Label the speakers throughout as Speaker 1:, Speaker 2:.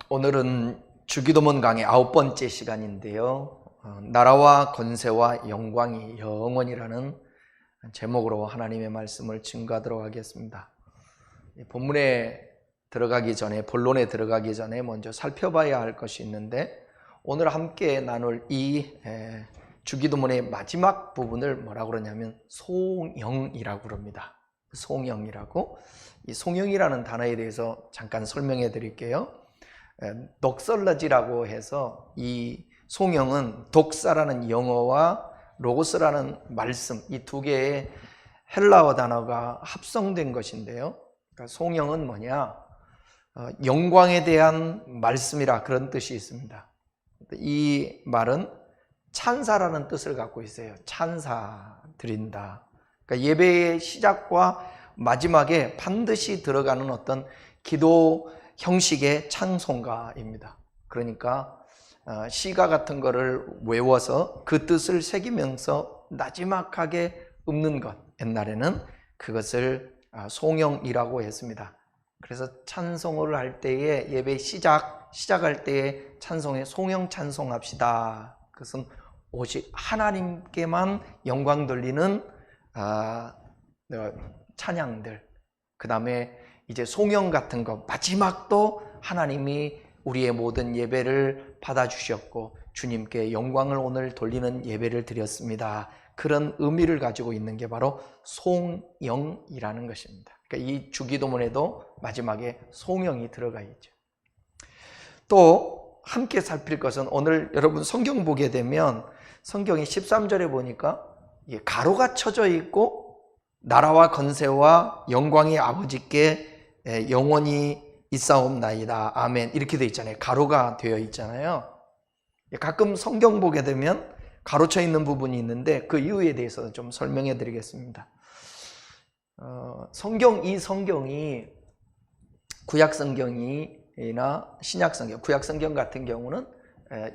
Speaker 1: 오늘은 주기도문 강의 9번째 시간인데요. 나라와 권세와 영광이 영원이라는 제목으로 하나님의 말씀을 증거하도록 하겠습니다. 본론에 들어가기 전에 먼저 살펴봐야 할 것이 있는데, 오늘 함께 나눌 이 주기도문의 마지막 부분을 뭐라고 그러냐면 송영이라고 그럽니다. 송영이라고. 이 송영이라는 단어에 대해서 잠깐 설명해 드릴게요. 독설러지라고 해서 이 송영은 독사라는 영어와 로고스라는 말씀, 이 두 개의 헬라어 단어가 합성된 것인데요. 그러니까 송영은 뭐냐? 영광에 대한 말씀이라, 그런 뜻이 있습니다. 이 말은 찬사라는 뜻을 갖고 있어요. 찬사 드린다. 그러니까 예배의 시작과 마지막에 반드시 들어가는 어떤 기도 형식의 찬송가입니다. 그러니까 시가 같은 거를 외워서 그 뜻을 새기면서 나지막하게 읊는 것, 옛날에는 그것을 송영이라고 했습니다. 그래서 찬송을 할 때에, 예배 시작할 때에 찬송에 송영 찬송합시다. 그것은 오직 하나님께만 영광 돌리는 찬양들, 그 다음에 이제 송영 같은 거, 마지막도 하나님이 우리의 모든 예배를 받아주셨고 주님께 영광을 오늘 돌리는 예배를 드렸습니다. 그런 의미를 가지고 있는 게 바로 송영이라는 것입니다. 그러니까 이 주기도문에도 마지막에 송영이 들어가 있죠. 또 함께 살필 것은, 오늘 여러분 성경 보게 되면 성경이 13절에 보니까 가로가 쳐져 있고 나라와 권세와 영광이 아버지께 영원히 있사옵나이다. 아멘. 이렇게 되어 있잖아요. 가로가 되어 있잖아요. 가끔 성경 보게 되면 가로쳐 있는 부분이 있는데 그 이유에 대해서 좀 설명해 드리겠습니다. 이 성경이 구약성경이나 신약성경, 구약성경 같은 경우는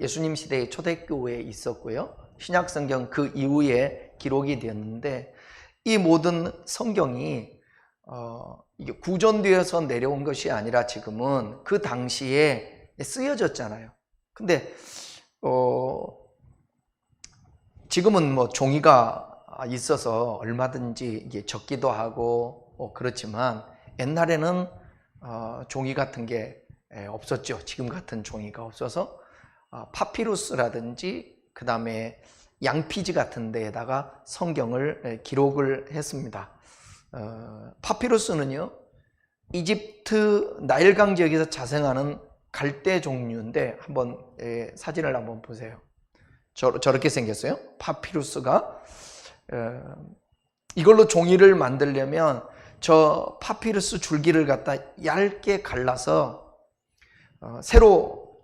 Speaker 1: 예수님 시대의 초대교회에 있었고요. 신약성경 그 이후에 기록이 되었는데, 이 모든 성경이 이게 구전되어서 내려온 것이 아니라 지금은 그 당시에 쓰여졌잖아요. 근데 지금은 뭐 종이가 있어서 얼마든지 이게 적기도 하고 그렇지만, 옛날에는 종이 같은 게 없었죠. 지금 같은 종이가 없어서 파피루스라든지 그 다음에 양피지 같은 데에다가 성경을 기록을 했습니다. 파피루스는요, 이집트 나일강 지역에서 자생하는 갈대 종류인데, 한번 사진을 한번 보세요. 저렇게 생겼어요. 파피루스가. 이걸로 종이를 만들려면 저 파피루스 줄기를 갖다 얇게 갈라서 새로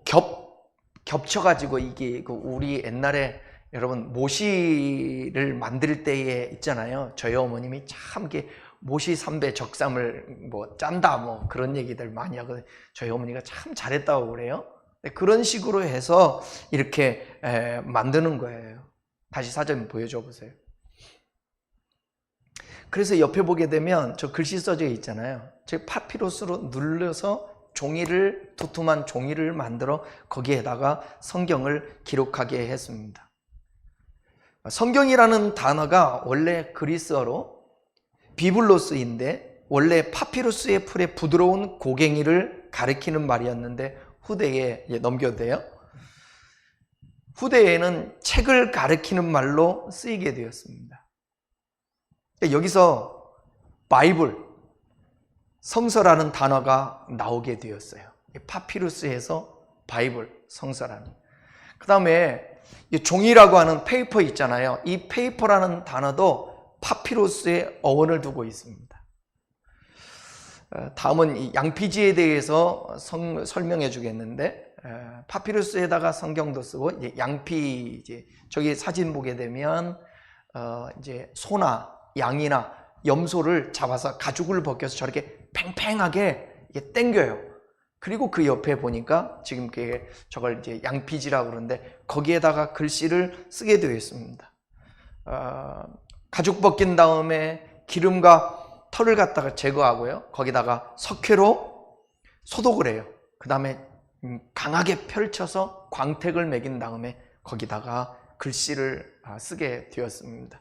Speaker 1: 겹쳐가지고, 이게 우리 옛날에 여러분 모시를 만들 때에 있잖아요. 저희 어머님이 참 이렇게 모시 삼배 적삼을 짠다 그런 얘기들 많이 하거든요. 저희 어머니가 참 잘했다고 그래요. 그런 식으로 해서 이렇게 만드는 거예요. 다시 사진 보여줘 보세요. 그래서 옆에 보게 되면 저 글씨 써져 있잖아요. 즉 파피루스로 눌러서 두툼한 종이를 만들어 거기에다가 성경을 기록하게 했습니다. 성경이라는 단어가 원래 그리스어로 비블로스인데, 원래 파피루스의 풀의 부드러운 고갱이를 가리키는 말이었는데 후대에 넘겨도 돼요? 후대에는 책을 가리키는 말로 쓰이게 되었습니다. 여기서 바이블, 성서라는 단어가 나오게 되었어요. 파피루스에서 바이블, 성서라는. 그 다음에 종이라고 하는 페이퍼 있잖아요. 이 페이퍼라는 단어도 파피루스의 어원을 두고 있습니다. 다음은 이 양피지에 대해서 설명해 주겠는데, 파피루스에다가 성경도 쓰고, 양피지, 저기 사진 보게 되면 이제 소나 양이나 염소를 잡아서 가죽을 벗겨서 저렇게 팽팽하게 이게 당겨요. 그리고 그 옆에 보니까 지금 저걸 이제 양피지라고 그러는데, 거기에다가 글씨를 쓰게 되어 있습니다. 가죽 벗긴 다음에 기름과 털을 갖다가 제거하고요. 거기다가 석회로 소독을 해요. 그 다음에 강하게 펼쳐서 광택을 매긴 다음에 거기다가 글씨를 쓰게 되었습니다.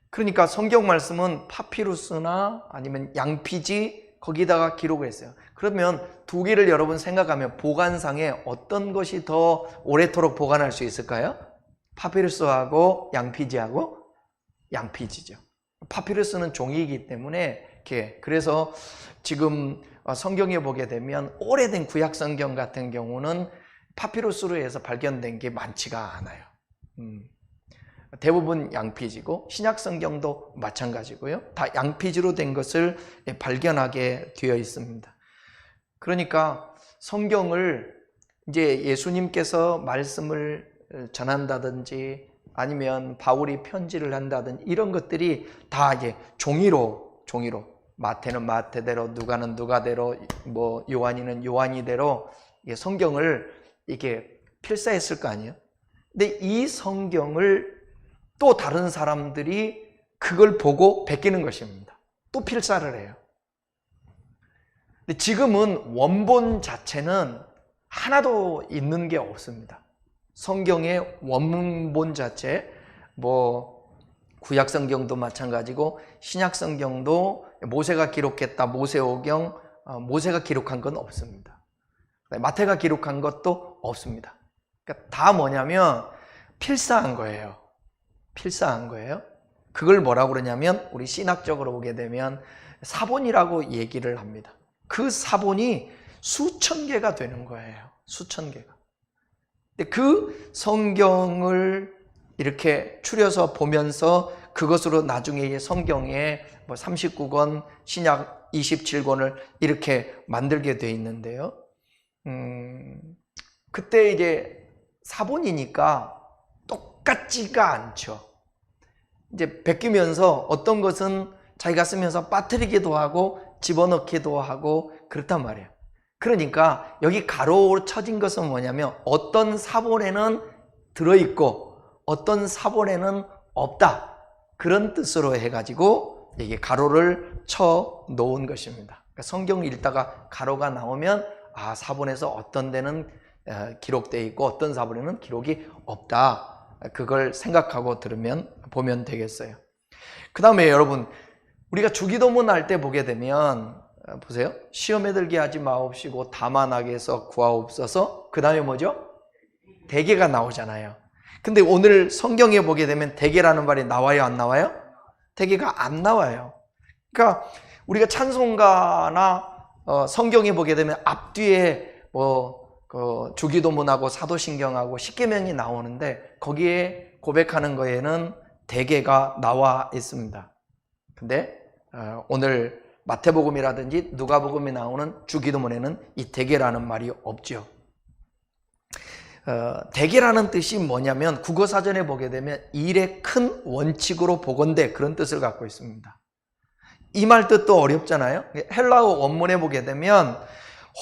Speaker 1: 그러니까 성경 말씀은 파피루스나 아니면 양피지 거기다가 기록을 했어요. 그러면 두 개를 여러분 생각하면 보관상에 어떤 것이 더 오래도록 보관할 수 있을까요? 파피루스하고 양피지하고 양피지죠. 파피루스는 종이이기 때문에 그래서 지금 성경에 보게 되면 오래된 구약 성경 같은 경우는 파피루스로 해서 발견된 게 많지가 않아요. 대부분 양피지고 신약 성경도 마찬가지고요. 다 양피지로 된 것을 발견하게 되어 있습니다. 그러니까 성경을 이제 예수님께서 말씀을 전한다든지 아니면 바울이 편지를 한다든지 이런 것들이 다 이제 종이로 마태는 마태대로, 누가는 누가대로, 뭐 요한이는 요한이대로 성경을 이렇게 필사했을 거 아니에요. 근데 이 성경을 또 다른 사람들이 그걸 보고 베끼는 것입니다. 또 필사를 해요. 근데 지금은 원본 자체는 하나도 있는 게 없습니다. 성경의 원본 자체, 뭐 구약 성경도 마찬가지고 신약 성경도 모세가 기록했다, 모세오경, 모세가 기록한 건 없습니다. 마태가 기록한 것도 없습니다. 그러니까 다 뭐냐면 필사한 거예요. 필사한 거예요. 그걸 뭐라고 그러냐면 우리 신학적으로 보게 되면 사본이라고 얘기를 합니다. 그 사본이 수천 개가 되는 거예요. 수천 개가. 근데 그 성경을 이렇게 추려서 보면서 그것으로 나중에 성경에 뭐 39권, 신약 27권을 이렇게 만들게 돼 있는데요. 그때 이제 사본이니까 똑같지가 않죠. 이제 베끼면서 어떤 것은 자기가 쓰면서 빠뜨리기도 하고 집어넣기도 하고 그렇단 말이에요. 그러니까 여기 가로 쳐진 것은 뭐냐면 어떤 사본에는 들어있고 어떤 사본에는 없다. 그런 뜻으로 해가지고 이게 가로를 쳐 놓은 것입니다. 그러니까 성경을 읽다가 가로가 나오면 사본에서 어떤 데는 기록되어 있고 어떤 사본에는 기록이 없다. 그걸 생각하고 보면 되겠어요. 그 다음에 여러분, 우리가 주기도문 할 때 보게 되면 보세요. 시험에 들게 하지 마옵시고 다만 악에서 구하옵소서. 그 다음에 뭐죠? 대개가 나오잖아요. 근데 오늘 성경에 보게 되면 대개라는 말이 나와요, 안 나와요? 대개가 안 나와요. 그러니까 우리가 찬송가나 성경에 보게 되면 앞뒤에 주기도문하고 사도신경하고 십계명이 나오는데 거기에 고백하는 거에는 대개가 나와 있습니다. 근데 오늘 마태복음이라든지 누가복음에 나오는 주기도문에는 이 대개라는 말이 없죠. 대개라는 뜻이 뭐냐면 국어사전에 보게 되면 일의 큰 원칙으로 보건대, 그런 뜻을 갖고 있습니다. 이 말 뜻도 어렵잖아요. 헬라어 원문에 보게 되면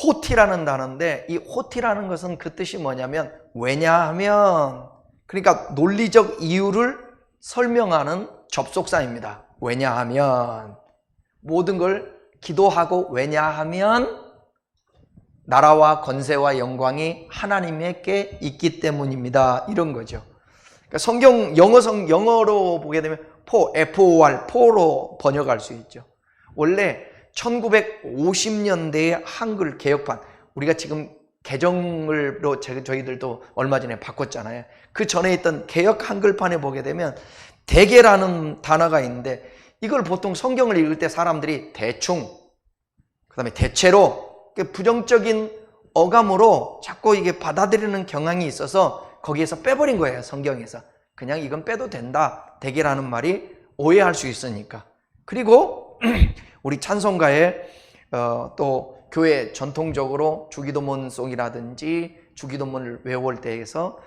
Speaker 1: 호티라는 단어인데 이 호티라는 것은 그 뜻이 뭐냐면 왜냐하면, 그러니까 논리적 이유를 설명하는 접속사입니다. 왜냐하면 모든 걸 기도하고 왜냐하면 나라와 권세와 영광이 하나님께 있기 때문입니다. 이런 거죠. 그러니까 성경 영어로 보게 되면 FOR, 포로 번역할 수 있죠. 원래 1950년대의 한글 개혁판, 우리가 지금 개정을로 저희들도 얼마 전에 바꿨잖아요. 그 전에 있던 개혁 한글판에 보게 되면 대개라는 단어가 있는데 이걸 보통 성경을 읽을 때 사람들이 대충, 그 다음에 대체로 부정적인 어감으로 자꾸 이게 받아들이는 경향이 있어서 거기에서 빼버린 거예요. 성경에서 그냥 이건 빼도 된다, 대개라는 말이 오해할 수 있으니까. 그리고 우리 찬송가에 또 교회 전통적으로 주기도문송이라든지 주기도문을 외울 때에서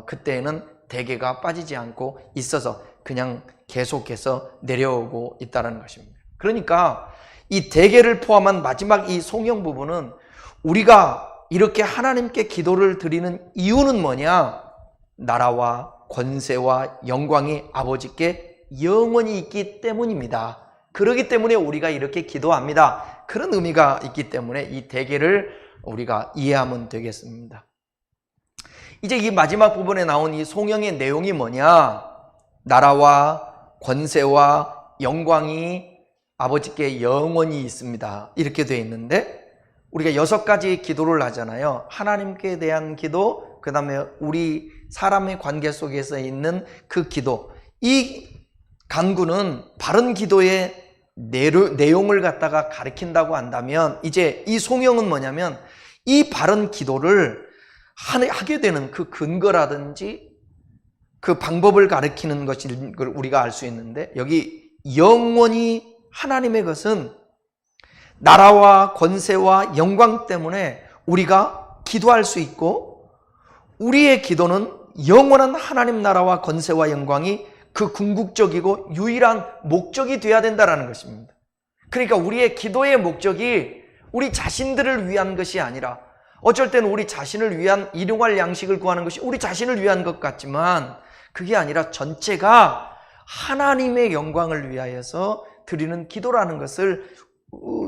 Speaker 1: 그때에는 대개가 빠지지 않고 있어서 그냥 계속해서 내려오고 있다는 것입니다. 그러니까 이 대개를 포함한 마지막 이 송영 부분은 우리가 이렇게 하나님께 기도를 드리는 이유는 뭐냐? 나라와 권세와 영광이 아버지께 영원히 있기 때문입니다. 그렇기 때문에 우리가 이렇게 기도합니다. 그런 의미가 있기 때문에 이 대계를 우리가 이해하면 되겠습니다. 이제 이 마지막 부분에 나온 이 송영의 내용이 뭐냐? 나라와 권세와 영광이 아버지께 영원히 있습니다. 이렇게 되어 있는데 우리가 6가지 기도를 하잖아요. 하나님께 대한 기도, 그 다음에 우리 사람의 관계 속에서 있는 그 기도. 이 간구는 바른 기도의 내용을 갖다가 가리킨다고 한다면 이제 이 송영은 뭐냐면 이 바른 기도를 하게 되는 그 근거라든지 그 방법을 가리키는 것인 걸 우리가 알 수 있는데 여기 영원히 하나님의 것은 나라와 권세와 영광 때문에 우리가 기도할 수 있고 우리의 기도는 영원한 하나님 나라와 권세와 영광이 그 궁극적이고 유일한 목적이 되어야 된다는 것입니다. 그러니까 우리의 기도의 목적이 우리 자신들을 위한 것이 아니라 어쩔 때는 우리 자신을 위한 일용할 양식을 구하는 것이 우리 자신을 위한 것 같지만 그게 아니라 전체가 하나님의 영광을 위하여서 드리는 기도라는 것을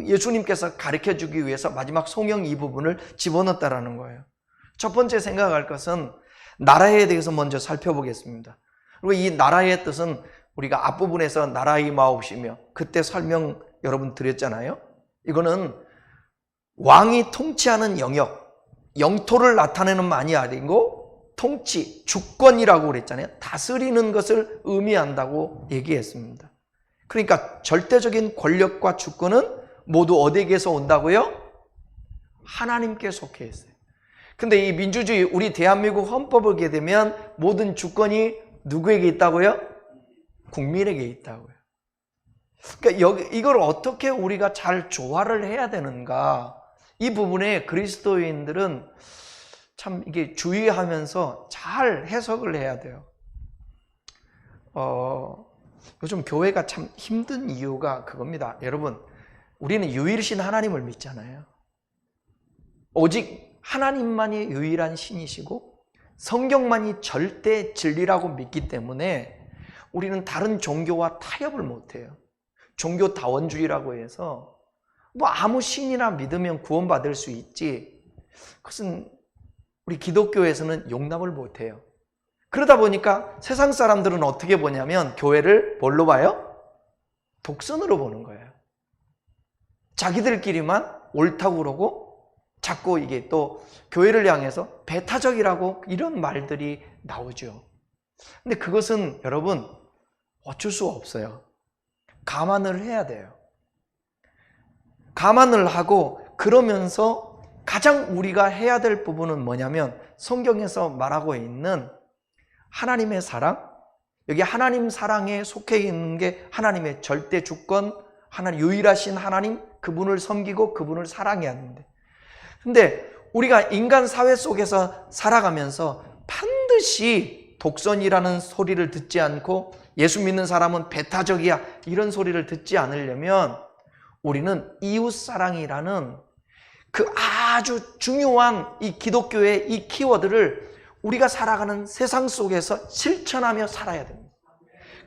Speaker 1: 예수님께서 가르쳐주기 위해서 마지막 송영 이 부분을 집어넣었다는 거예요. 첫 번째 생각할 것은 나라에 대해서 먼저 살펴보겠습니다. 그리고 이 나라의 뜻은 우리가 앞부분에서 나라의 마옵시며 그때 설명 여러분 드렸잖아요. 이거는 왕이 통치하는 영역, 영토를 나타내는 말이 아니고 통치, 주권이라고 그랬잖아요. 다스리는 것을 의미한다고 얘기했습니다. 그러니까 절대적인 권력과 주권은 모두 어디에게서 온다고요? 하나님께 속해 있어요. 근데 이 민주주의, 우리 대한민국 헌법을 보게 되면 모든 주권이 누구에게 있다고요? 국민에게 있다고요. 그러니까 이걸 어떻게 우리가 잘 조화를 해야 되는가? 이 부분에 그리스도인들은 참 이게 주의하면서 잘 해석을 해야 돼요. 요즘 교회가 참 힘든 이유가 그겁니다. 여러분, 우리는 유일신 하나님을 믿잖아요. 오직 하나님만이 유일한 신이시고 성경만이 절대 진리라고 믿기 때문에 우리는 다른 종교와 타협을 못해요. 종교다원주의라고 해서 뭐 아무 신이나 믿으면 구원받을 수 있지, 그것은 우리 기독교에서는 용납을 못해요. 그러다 보니까 세상 사람들은 어떻게 보냐면 교회를 뭘로 봐요? 독선으로 보는 거예요. 자기들끼리만 옳다고 그러고 자꾸 이게 또 교회를 향해서 배타적이라고 이런 말들이 나오죠. 근데 그것은 여러분 어쩔 수 없어요. 감안을 해야 돼요. 감안을 하고 그러면서 가장 우리가 해야 될 부분은 뭐냐면 성경에서 말하고 있는 하나님의 사랑, 여기 하나님 사랑에 속해 있는 게 하나님의 절대 주권, 하나님 유일하신 하나님, 그분을 섬기고 그분을 사랑해야 하는데, 근데 우리가 인간 사회 속에서 살아가면서 반드시 독선이라는 소리를 듣지 않고 예수 믿는 사람은 배타적이야 이런 소리를 듣지 않으려면 우리는 이웃사랑이라는 그 아주 중요한 이 기독교의 이 키워드를 우리가 살아가는 세상 속에서 실천하며 살아야 됩니다.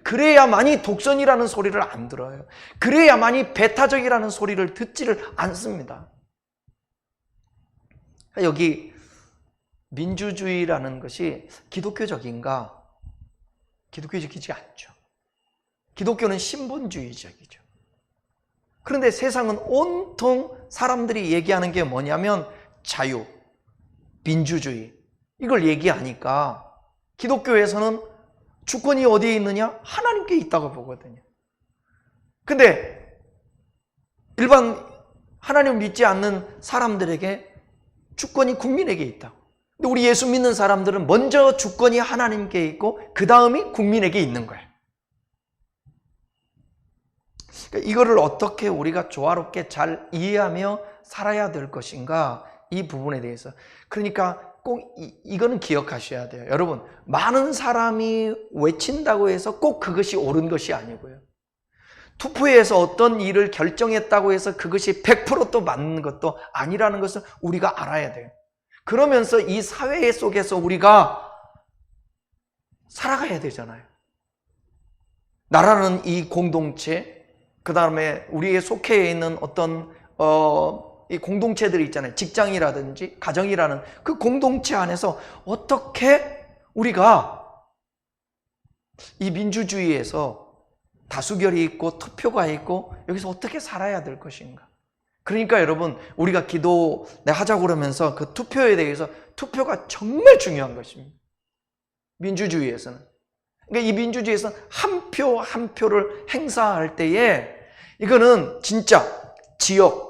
Speaker 1: 그래야만이 독선이라는 소리를 안 들어요. 그래야만이 배타적이라는 소리를 듣지를 않습니다. 여기 민주주의라는 것이 기독교적인가? 기독교적이지 않죠. 기독교는 신본주의적이죠. 그런데 세상은 온통 사람들이 얘기하는 게 뭐냐면 자유, 민주주의 이걸 얘기하니까 기독교에서는 주권이 어디에 있느냐? 하나님께 있다고 보거든요. 근데 일반 하나님 믿지 않는 사람들에게 주권이 국민에게 있다고. 근데 우리 예수 믿는 사람들은 먼저 주권이 하나님께 있고 그 다음이 국민에게 있는 거예요. 그러니까 이거를 어떻게 우리가 조화롭게 잘 이해하며 살아야 될 것인가, 이 부분에 대해서. 그러니까 꼭 이거는 기억하셔야 돼요. 여러분, 많은 사람이 외친다고 해서 꼭 그것이 옳은 것이 아니고요. 투표에서 어떤 일을 결정했다고 해서 그것이 100% 또 맞는 것도 아니라는 것을 우리가 알아야 돼요. 그러면서 이 사회 속에서 우리가 살아가야 되잖아요. 나라는 이 공동체, 그 다음에 우리의 속해 있는 어떤 이 공동체들이 있잖아요. 직장이라든지 가정이라는 그 공동체 안에서 어떻게 우리가 이 민주주의에서 다수결이 있고 투표가 있고 여기서 어떻게 살아야 될 것인가. 그러니까 여러분, 우리가 기도 하자고 그러면서 그 투표에 대해서 투표가 정말 중요한 것입니다. 민주주의에서는. 그러니까 이 민주주의에서는 한 표 한 표를 행사할 때에 이거는 진짜 지역,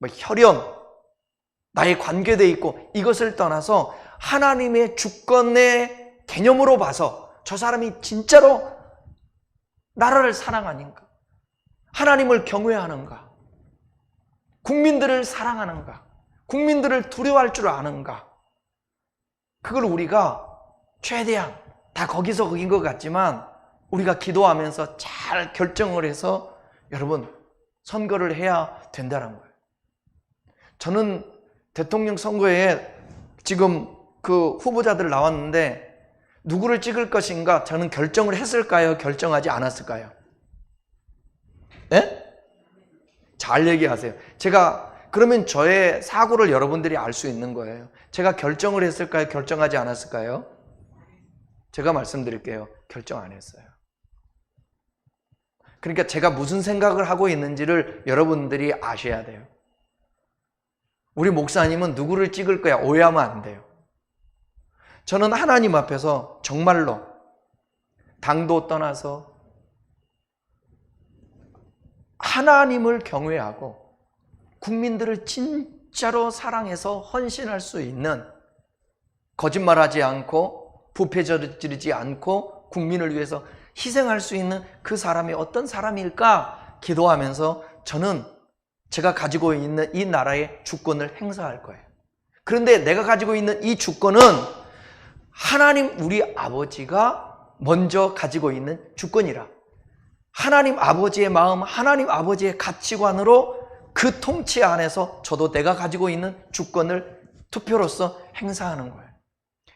Speaker 1: 혈연, 나의 관계돼 있고 이것을 떠나서 하나님의 주권의 개념으로 봐서 저 사람이 진짜로 나라를 사랑하는가, 하나님을 경외하는가, 국민들을 사랑하는가, 국민들을 두려워할 줄 아는가, 그걸 우리가 최대한 다 거기서 거긴 것 같지만 우리가 기도하면서 잘 결정을 해서 여러분 선거를 해야 된다는 거예요. 저는 대통령 선거에 지금 그 후보자들 나왔는데 누구를 찍을 것인가 저는 결정을 했을까요? 결정하지 않았을까요? 네? 잘 얘기하세요. 그러면 저의 사고를 여러분들이 알 수 있는 거예요. 제가 결정을 했을까요? 결정하지 않았을까요? 제가 말씀드릴게요. 결정 안 했어요. 그러니까 제가 무슨 생각을 하고 있는지를 여러분들이 아셔야 돼요. 우리 목사님은 누구를 찍을 거야 오해하면 안 돼요. 저는 하나님 앞에서 정말로 당도 떠나서 하나님을 경외하고 국민들을 진짜로 사랑해서 헌신할 수 있는, 거짓말하지 않고 부패 저지르지 않고 국민을 위해서 희생할 수 있는 그 사람이 어떤 사람일까 기도하면서 저는 제가 가지고 있는 이 나라의 주권을 행사할 거예요. 그런데 내가 가지고 있는 이 주권은 하나님 우리 아버지가 먼저 가지고 있는 주권이라, 하나님 아버지의 마음, 하나님 아버지의 가치관으로 그 통치 안에서 저도 내가 가지고 있는 주권을 투표로서 행사하는 거예요.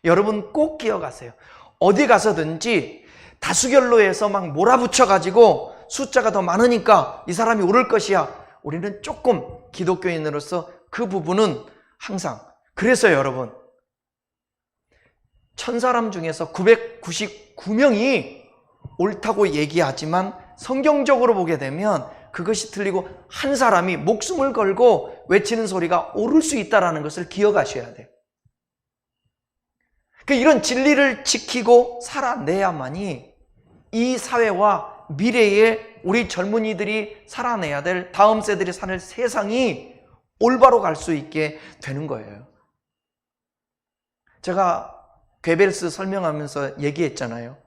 Speaker 1: 여러분 꼭 기억하세요. 어디 가서든지 다수결로 해서 막 몰아붙여가지고 숫자가 더 많으니까 이 사람이 오를 것이야. 우리는 조금 기독교인으로서 그 부분은 항상, 그래서 여러분 1000사람 중에서 999명이 옳다고 얘기하지만 성경적으로 보게 되면 그것이 틀리고 한 사람이 목숨을 걸고 외치는 소리가 옳을 수 있다는 것을 기억하셔야 돼요. 이런 진리를 지키고 살아내야만이 이 사회와 미래에 우리 젊은이들이 살아내야 될, 다음 세대들이 살 세상이 올바로 갈 수 있게 되는 거예요. 제가 괴벨스 설명하면서 얘기했잖아요.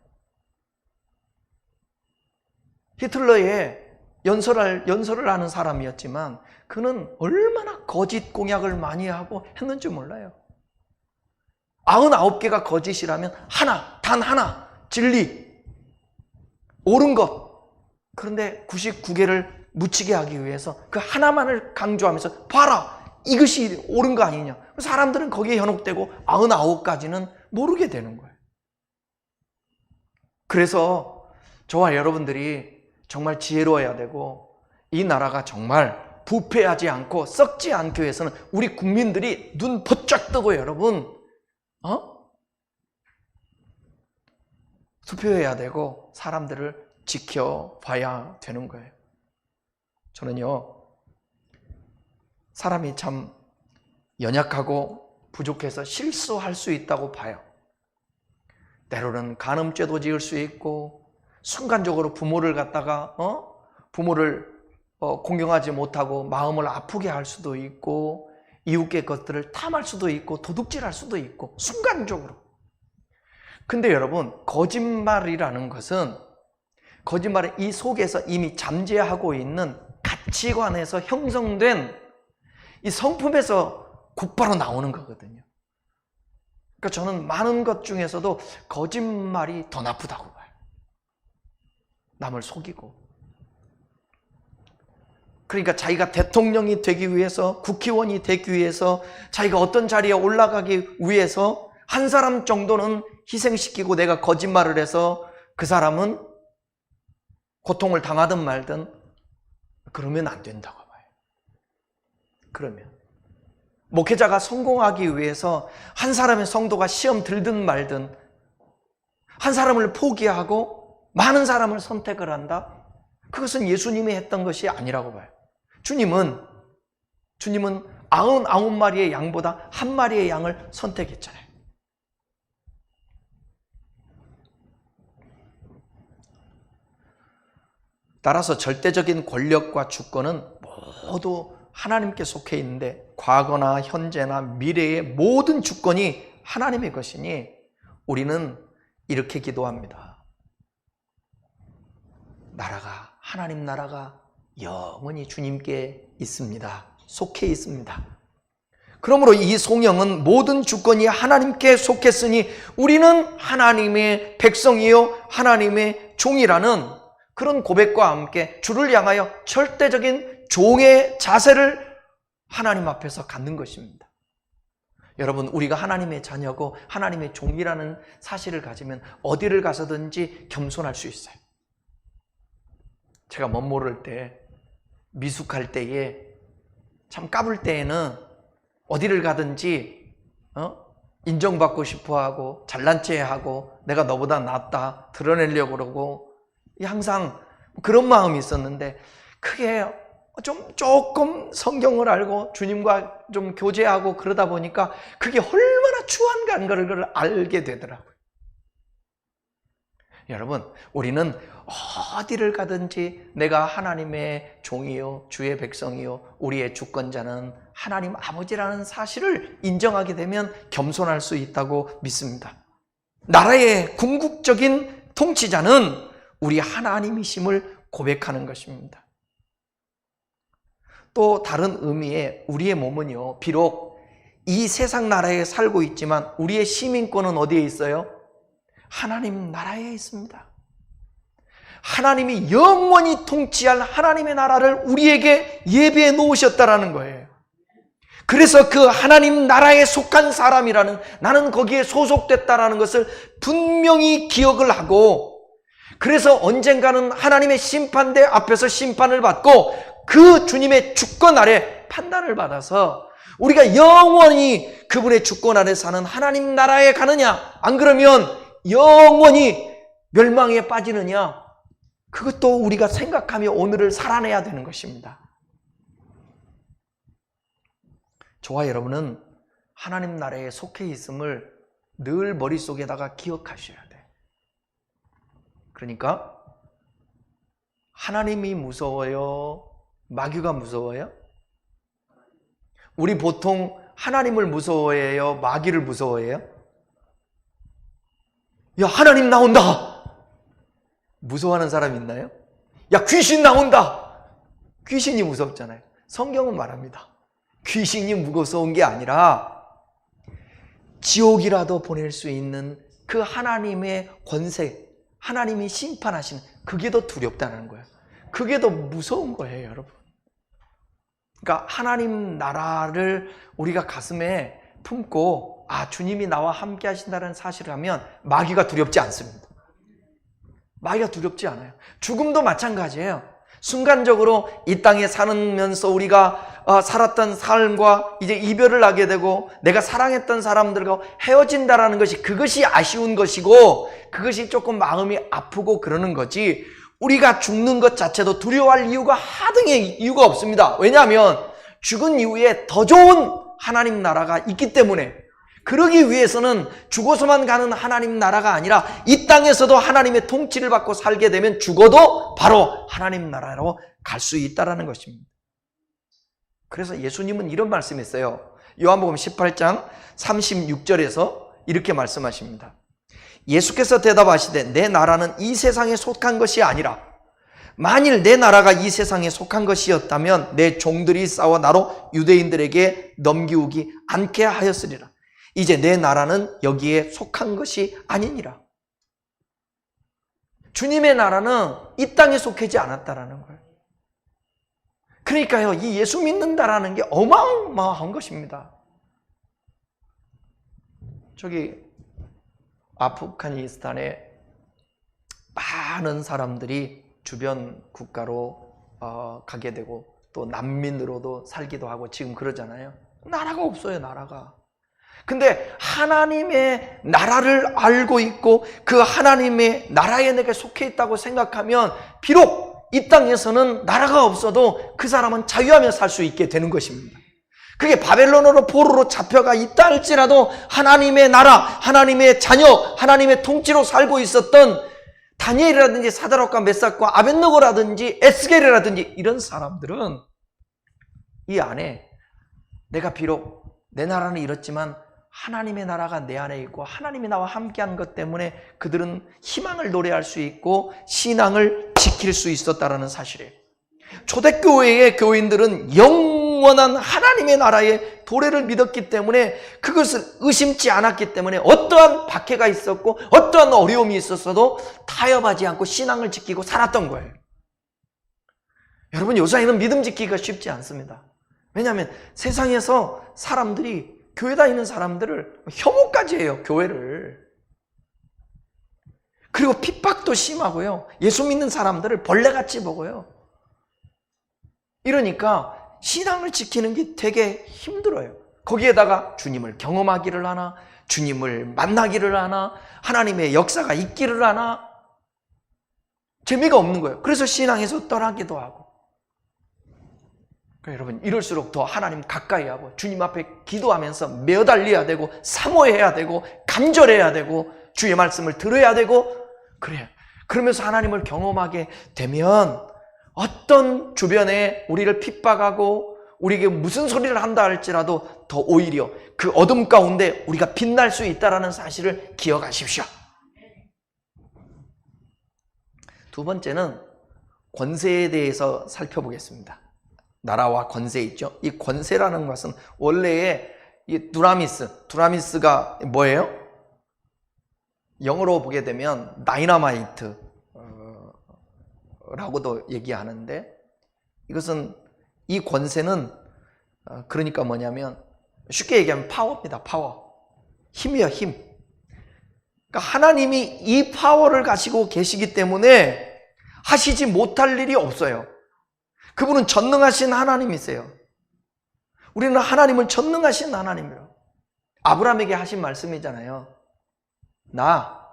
Speaker 1: 히틀러의 연설을 하는 사람이었지만 그는 얼마나 거짓 공약을 많이 하고 했는지 몰라요. 99개가 거짓이라면 단 하나 진리, 옳은 것. 그런데 99개를 묻히게 하기 위해서 그 하나만을 강조하면서 봐라, 이것이 옳은 거 아니냐. 사람들은 거기에 현혹되고 99가지는 모르게 되는 거예요. 그래서 저와 여러분들이 정말 지혜로워야 되고 이 나라가 정말 부패하지 않고 썩지 않기 위해서는 우리 국민들이 눈 번쩍 뜨고 여러분 투표해야 되고 사람들을 지켜봐야 되는 거예요. 저는요, 사람이 참 연약하고 부족해서 실수할 수 있다고 봐요. 때로는 간음죄도 지을 수 있고 순간적으로 부모를 갖다가 부모를 공경하지 못하고 마음을 아프게 할 수도 있고 이웃의 것들을 탐할 수도 있고 도둑질할 수도 있고 순간적으로. 근데 여러분, 거짓말이라는 것은 거짓말은 이 속에서 이미 잠재하고 있는 가치관에서 형성된 이 성품에서 곧바로 나오는 거거든요. 그러니까 저는 많은 것 중에서도 거짓말이 더 나쁘다고 봐요. 남을 속이고. 그러니까 자기가 대통령이 되기 위해서, 국회의원이 되기 위해서, 자기가 어떤 자리에 올라가기 위해서 한 사람 정도는 희생시키고 내가 거짓말을 해서 그 사람은 고통을 당하든 말든 그러면 안 된다고 봐요. 그러면 목회자가 성공하기 위해서 한 사람의 성도가 시험 들든 말든 한 사람을 포기하고 많은 사람을 선택을 한다? 그것은 예수님이 했던 것이 아니라고 봐요. 주님은 99마리의 양보다 한 마리의 양을 선택했잖아요. 따라서 절대적인 권력과 주권은 모두 하나님께 속해 있는데 과거나 현재나 미래의 모든 주권이 하나님의 것이니 우리는 이렇게 기도합니다. 하나님 나라가 영원히 주님께 있습니다. 속해 있습니다. 그러므로 이 송영은 모든 주권이 하나님께 속했으니 우리는 하나님의 백성이요 하나님의 종이라는 그런 고백과 함께 주를 향하여 절대적인 종의 자세를 하나님 앞에서 갖는 것입니다. 여러분, 우리가 하나님의 자녀고 하나님의 종이라는 사실을 가지면 어디를 가서든지 겸손할 수 있어요. 제가 멋모를 때, 미숙할 때에, 참 까불 때에는 어디를 가든지 인정받고 싶어하고 잘난 체하고 내가 너보다 낫다 드러내려고 그러고 항상 그런 마음이 있었는데, 크게 조금 성경을 알고 주님과 좀 교제하고 그러다 보니까 그게 얼마나 추한 걸 알게 되더라고요. 여러분, 우리는 어디를 가든지 내가 하나님의 종이요 주의 백성이요 우리의 주권자는 하나님 아버지라는 사실을 인정하게 되면 겸손할 수 있다고 믿습니다. 나라의 궁극적인 통치자는 우리 하나님이심을 고백하는 것입니다. 또 다른 의미의 우리의 몸은요, 비록 이 세상 나라에 살고 있지만 우리의 시민권은 어디에 있어요? 하나님 나라에 있습니다. 하나님이 영원히 통치할 하나님의 나라를 우리에게 예비해 놓으셨다라는 거예요. 그래서 그 하나님 나라에 속한 사람이라는, 나는 거기에 소속됐다라는 것을 분명히 기억을 하고, 그래서 언젠가는 하나님의 심판대 앞에서 심판을 받고 그 주님의 주권 아래 판단을 받아서 우리가 영원히 그분의 주권 아래 사는 하나님 나라에 가느냐, 안 그러면 영원히 멸망에 빠지느냐, 그것도 우리가 생각하며 오늘을 살아내야 되는 것입니다. 저와 여러분은 하나님 나라에 속해 있음을 늘 머릿속에다가 기억하셔야 돼요. 그러니까 하나님이 무서워요? 마귀가 무서워요? 우리 보통 하나님을 무서워해요? 마귀를 무서워해요? 야, 하나님 나온다! 무서워하는 사람 있나요? 야, 귀신 나온다! 귀신이 무섭잖아요. 성경은 말합니다. 귀신이 무서운 게 아니라 지옥이라도 보낼 수 있는 그 하나님의 권세, 하나님이 심판하시는 그게 더 두렵다는 거예요. 그게 더 무서운 거예요, 여러분. 그러니까 하나님 나라를 우리가 가슴에 품고 주님이 나와 함께 하신다는 사실을 하면 마귀가 두렵지 않습니다. 마귀가 두렵지 않아요. 죽음도 마찬가지예요. 순간적으로 이 땅에 살면서 우리가 살았던 삶과 이제 이별을 하게 되고 내가 사랑했던 사람들과 헤어진다라는 것이, 그것이 아쉬운 것이고 그것이 조금 마음이 아프고 그러는 거지, 우리가 죽는 것 자체도 두려워할 이유가 하등의 이유가 없습니다. 왜냐하면 죽은 이후에 더 좋은 하나님 나라가 있기 때문에, 그러기 위해서는 죽어서만 가는 하나님 나라가 아니라 이 땅에서도 하나님의 통치를 받고 살게 되면 죽어도 바로 하나님 나라로 갈 수 있다는 것입니다. 그래서 예수님은 이런 말씀했어요. 요한복음 18장 36절에서 이렇게 말씀하십니다. 예수께서 대답하시되 내 나라는 이 세상에 속한 것이 아니라 만일 내 나라가 이 세상에 속한 것이었다면 내 종들이 싸워 나로 유대인들에게 넘기우기 않게 하였으리라. 이제 내 나라는 여기에 속한 것이 아니니라. 주님의 나라는 이 땅에 속하지 않았다라는 거예요. 그러니까요, 이 예수 믿는다라는 게 어마어마한 것입니다. 저기 아프가니스탄에 많은 사람들이 주변 국가로 가게 되고 또 난민으로도 살기도 하고 지금 그러잖아요. 나라가 없어요, 나라가. 근데 하나님의 나라를 알고 있고 그 하나님의 나라에 내가 속해 있다고 생각하면 비록 이 땅에서는 나라가 없어도 그 사람은 자유하며 살 수 있게 되는 것입니다. 그게 바벨론으로 포로로 잡혀가 있다 할지라도 하나님의 나라, 하나님의 자녀, 하나님의 통치로 살고 있었던 다니엘이라든지 사드락과 메삭과 아벳느고라든지 에스겔이라든지 이런 사람들은 이 안에 내가 비록 내 나라는 이렇지만 하나님의 나라가 내 안에 있고 하나님이 나와 함께하는 것 때문에 그들은 희망을 노래할 수 있고 신앙을 지킬 수 있었다는 사실이에요. 초대교회의 교인들은 영원한 하나님의 나라의 도래를 믿었기 때문에 그것을 의심치 않았기 때문에 어떠한 박해가 있었고 어떠한 어려움이 있었어도 타협하지 않고 신앙을 지키고 살았던 거예요. 여러분, 요새에는 믿음 지키기가 쉽지 않습니다. 왜냐하면 세상에서 사람들이 교회 다니는 사람들을 혐오까지 해요, 교회를. 그리고 핍박도 심하고요. 예수 믿는 사람들을 벌레같이 보고요. 이러니까 신앙을 지키는 게 되게 힘들어요. 거기에다가 주님을 경험하기를 하나, 주님을 만나기를 하나, 하나님의 역사가 있기를 하나, 재미가 없는 거예요. 그래서 신앙에서 떠나기도 하고. 그러니까 여러분, 이럴수록 더 하나님 가까이 하고 주님 앞에 기도하면서 매어달려야 되고 사모해야 되고 간절해야 되고 주의 말씀을 들어야 되고 그래요. 그러면서 하나님을 경험하게 되면 어떤 주변에 우리를 핍박하고 우리에게 무슨 소리를 한다 할지라도 더 오히려 그 어둠 가운데 우리가 빛날 수 있다는 사실을 기억하십시오. 두 번째는 권세에 대해서 살펴보겠습니다. 나라와 권세 있죠. 이 권세라는 것은 원래의 이 두나미스가 뭐예요? 영어로 보게 되면 다이너마이트 라고도 얘기하는데, 이것은 이 권세는 그러니까 뭐냐면 쉽게 얘기하면 파워입니다. 파워. 힘이요, 힘. 그러니까 하나님이 이 파워를 가지고 계시기 때문에 하시지 못할 일이 없어요. 그분은 전능하신 하나님이세요. 우리는 하나님을 전능하신 하나님이에요. 아브라함에게 하신 말씀이잖아요. 나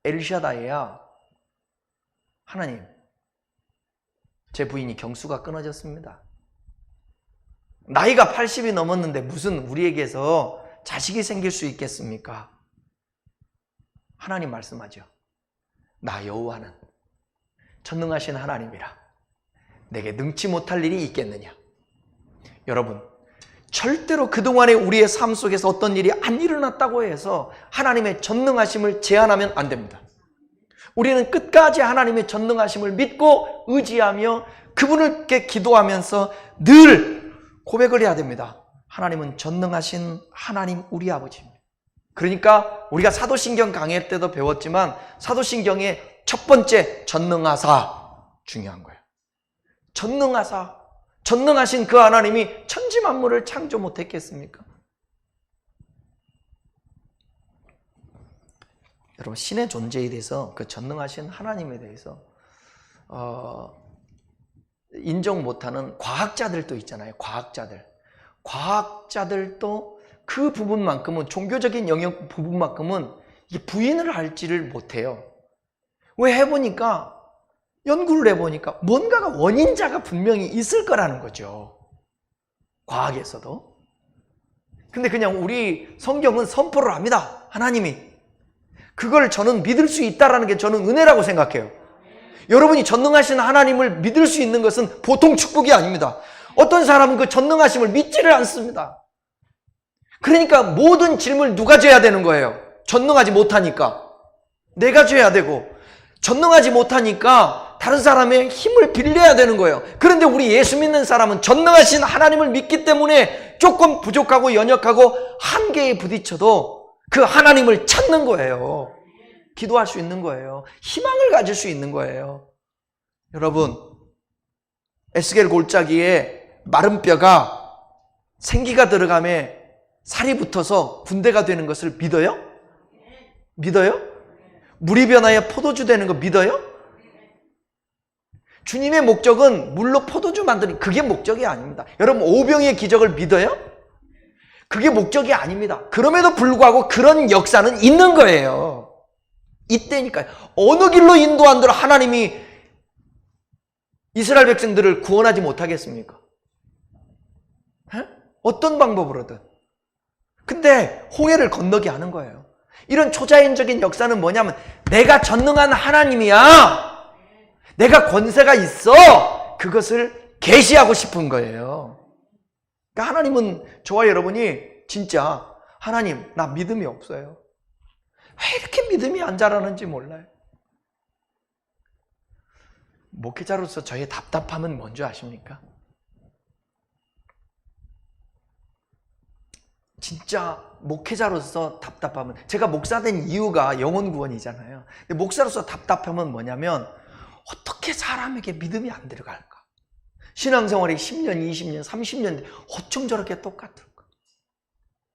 Speaker 1: 엘샤다이야. 하나님, 제 부인이 경수가 끊어졌습니다. 나이가 80이 넘었는데 무슨 우리에게서 자식이 생길 수 있겠습니까? 하나님 말씀하죠. 나 여호와는 전능하신 하나님이라 내게 능치 못할 일이 있겠느냐. 여러분, 절대로 그동안에 우리의 삶 속에서 어떤 일이 안 일어났다고 해서 하나님의 전능하심을 제한하면 안 됩니다. 우리는 끝까지 하나님의 전능하심을 믿고 의지하며 그분께 기도하면서 늘 고백을 해야 됩니다. 하나님은 전능하신 하나님 우리 아버지입니다. 그러니까 우리가 사도신경 강의할 때도 배웠지만 사도신경의 첫 번째 전능하사 중요한 거예요. 전능하사, 전능하신 그 하나님이 천지 만물을 창조 못했겠습니까? 여러분, 신의 존재에 대해서, 그 전능하신 하나님에 대해서 인정 못하는 과학자들도 있잖아요. 과학자들도 그 부분만큼은, 종교적인 영역 부분만큼은 부인을 할지를 못해요. 왜 해보니까, 연구를 해보니까 뭔가가 원인자가 분명히 있을 거라는 거죠. 과학에서도. 근데 그냥 우리 성경은 선포를 합니다. 하나님이. 그걸 저는 믿을 수 있다는 게 저는 은혜라고 생각해요. 여러분이 전능하신 하나님을 믿을 수 있는 것은 보통 축복이 아닙니다. 어떤 사람은 그 전능하심을 믿지를 않습니다. 그러니까 모든 짐을 누가 져야 되는 거예요? 전능하지 못하니까. 내가 져야 되고, 전능하지 못하니까 다른 사람의 힘을 빌려야 되는 거예요. 그런데 우리 예수 믿는 사람은 전능하신 하나님을 믿기 때문에 조금 부족하고 연약하고 한계에 부딪혀도 그 하나님을 찾는 거예요. 기도할 수 있는 거예요. 희망을 가질 수 있는 거예요. 여러분, 에스겔 골짜기에 마른 뼈가 생기가 들어가며 살이 붙어서 군대가 되는 것을 믿어요? 믿어요? 물이 변하여 포도주 되는 거 믿어요? 주님의 목적은 물로 포도주 만드는 그게 목적이 아닙니다. 여러분 오병이의 기적을 믿어요? 그게 목적이 아닙니다. 그럼에도 불구하고 그런 역사는 있는 거예요. 이때니까요. 어느 길로 인도한들 하나님이 이스라엘 백성들을 구원하지 못하겠습니까? 에? 어떤 방법으로든. 근데 홍해를 건너게 하는 거예요. 이런 초자연적인 역사는 뭐냐면 내가 전능한 하나님이야. 내가 권세가 있어. 그것을 계시하고 싶은 거예요. 그러니까 하나님은 저와 여러분이 진짜 하나님 나 믿음이 없어요. 왜 이렇게 믿음이 안 자라는지 몰라요. 목회자로서 저의 답답함은 뭔지 아십니까? 진짜 목회자로서 답답함은, 제가 목사 된 이유가 영혼 구원이잖아요. 근데 목사로서 답답함은 뭐냐면 어떻게 사람에게 믿음이 안 들어갈까? 신앙생활이 10년, 20년, 30년 어쩜 저렇게 똑같을까?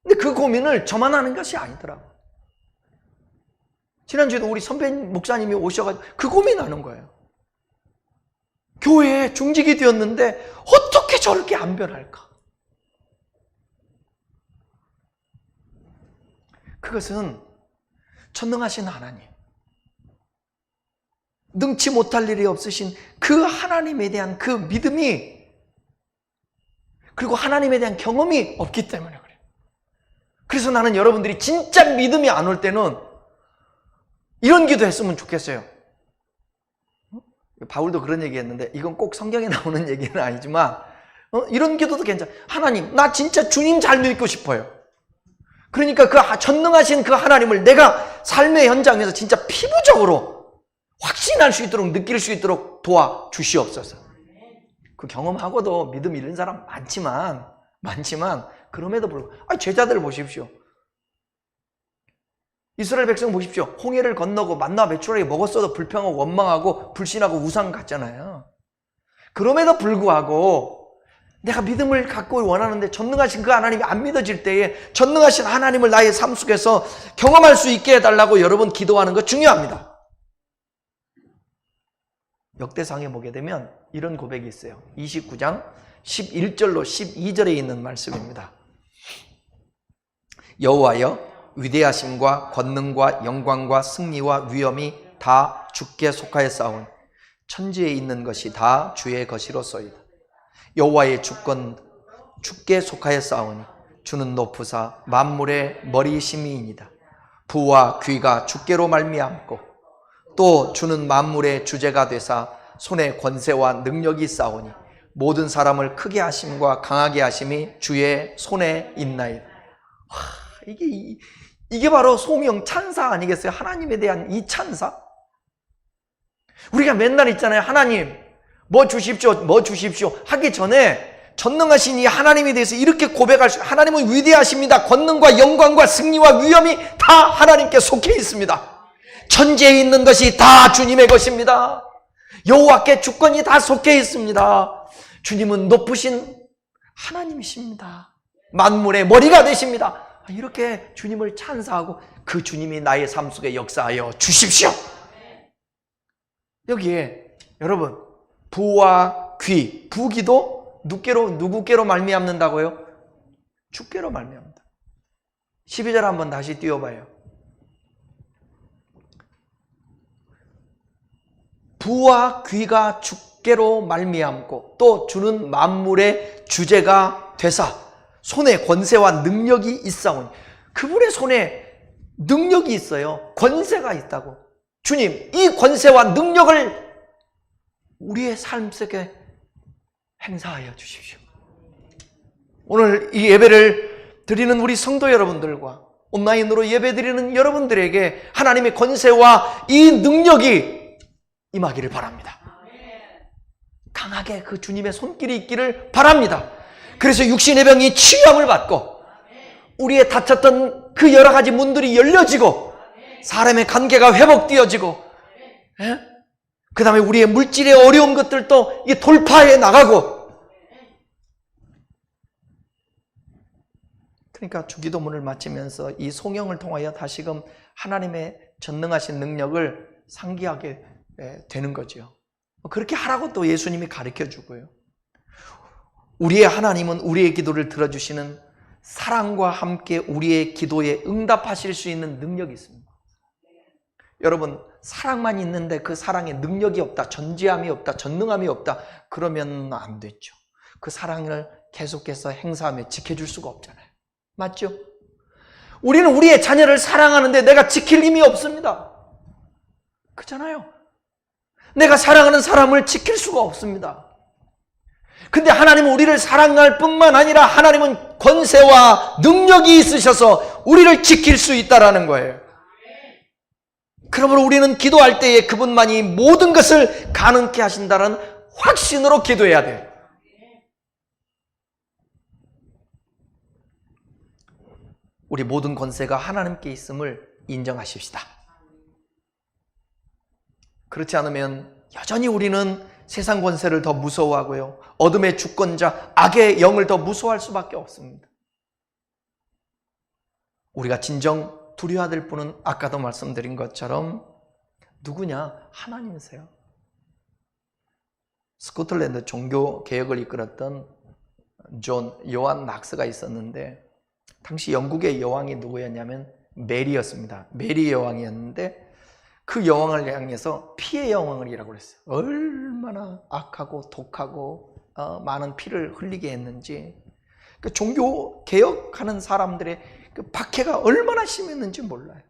Speaker 1: 근데 그 고민을 저만 하는 것이 아니더라고요. 지난주에도 우리 선배 목사님이 오셔가지고 그 고민하는 거예요. 교회에 중직이 되었는데 어떻게 저렇게 안 변할까? 그것은 전능하신 하나님, 능치 못할 일이 없으신 그 하나님에 대한 그 믿음이, 그리고 하나님에 대한 경험이 없기 때문에 그래요. 그래서 나는 여러분들이 진짜 믿음이 안 올 때는 이런 기도 했으면 좋겠어요. 바울도 그런 얘기 했는데 이건 꼭 성경에 나오는 얘기는 아니지만 이런 기도도 괜찮아요. 하나님, 나 진짜 주님 잘 믿고 싶어요. 그러니까 그 전능하신 그 하나님을 내가 삶의 현장에서 진짜 피부적으로 확신할 수 있도록, 느낄 수 있도록 도와주시옵소서. 그 경험하고도 믿음 잃는 사람 많지만 그럼에도 불구하고 제자들 보십시오. 이스라엘 백성 보십시오. 홍해를 건너고 만나 메추라기 먹었어도 불평하고 원망하고 불신하고 우상 같잖아요. 그럼에도 불구하고 내가 믿음을 갖고 원하는데 전능하신 그 하나님이 안 믿어질 때에 전능하신 하나님을 나의 삶 속에서 경험할 수 있게 해달라고 여러분 기도하는 거 중요합니다. 역대상에 보게 되면 이런 고백이 있어요. 29장 11절로 12절에 있는 말씀입니다. 여호와여, 위대하심과 권능과 영광과 승리와 위엄이 다 주께 속하였사오니 천지에 있는 것이 다 주의 것이로소이다. 여호와의 주권 주께 속하였사오니 주는 높으사 만물의 머리심이이니이다. 부와 귀가 주께로 말미암고 또 주는 만물의 주제가 되사 손에 권세와 능력이 있사오니 모든 사람을 크게 하심과 강하게 하심이 주의 손에 있나이다. 이게 바로 소명 찬사 아니겠어요? 하나님에 대한 이 찬사. 우리가 맨날 있잖아요. 하나님 뭐 주십시오 하기 전에 전능하신 이 하나님에 대해서 이렇게 고백할 수, 하나님은 위대하십니다. 권능과 영광과 승리와 위엄이 다 하나님께 속해 있습니다. 천지에 있는 것이 다 주님의 것입니다. 여호와께 주권이 다 속해 있습니다. 주님은 높으신 하나님이십니다. 만물의 머리가 되십니다. 이렇게 주님을 찬사하고 그 주님이 나의 삶 속에 역사하여 주십시오. 여기에 여러분, 부와 귀, 부귀도 누구께로 말미암는다고요? 주께로 말미암는다. 12절 한번 다시 띄워봐요. 부와 귀가 주께로 말미암고 또 주는 만물의 주제가 되사 손에 권세와 능력이 있사오니, 그분의 손에 능력이 있어요. 권세가 있다고. 주님, 이 권세와 능력을 우리의 삶 속에 행사하여 주십시오. 오늘 이 예배를 드리는 우리 성도 여러분들과 온라인으로 예배 드리는 여러분들에게 하나님의 권세와 이 능력이 임하기를 바랍니다. 강하게 그 주님의 손길이 있기를 바랍니다. 그래서 육신의 병이 치유함을 받고 우리의 닫혔던 그 여러 가지 문들이 열려지고 사람의 관계가 회복되어지고, 그 다음에 우리의 물질의 어려운 것들도 돌파해 나가고. 그러니까 주기도문을 마치면서 이 송영을 통하여 다시금 하나님의 전능하신 능력을 상기하게 되는 거죠. 그렇게 하라고 또 예수님이 가르쳐 주고요. 우리의 하나님은 우리의 기도를 들어주시는 사랑과 함께 우리의 기도에 응답하실 수 있는 능력이 있습니다. 여러분, 사랑만 있는데 그 사랑에 능력이 없다, 전지함이 없다, 전능함이 없다, 그러면 안 되죠. 그 사랑을 계속해서 행사하며 지켜줄 수가 없잖아요. 맞죠? 우리는 우리의 자녀를 사랑하는데 내가 지킬 힘이 없습니다. 그렇잖아요. 내가 사랑하는 사람을 지킬 수가 없습니다. 근데 하나님은 우리를 사랑할 뿐만 아니라 하나님은 권세와 능력이 있으셔서 우리를 지킬 수 있다는 거예요. 그러므로 우리는 기도할 때에 그분만이 모든 것을 가능케 하신다는 확신으로 기도해야 돼요. 우리 모든 권세가 하나님께 있음을 인정하십시다. 그렇지 않으면 여전히 우리는 세상 권세를 더 무서워하고요, 어둠의 주권자 악의 영을 더 무서워할 수밖에 없습니다. 우리가 진정 두려워야 될 분은 아까도 말씀드린 것처럼 누구냐? 하나님이세요. 스코틀랜드 종교 개혁을 이끌었던 요한 낙스가 있었는데, 당시 영국의 여왕이 누구였냐면 메리였습니다. 메리 여왕이었는데 그 여왕을 향해서 피해 여왕이라고 그랬어요. 얼마나 악하고 독하고 많은 피를 흘리게 했는지, 그 종교 개혁하는 사람들의 그 박해가 얼마나 심했는지 몰라요.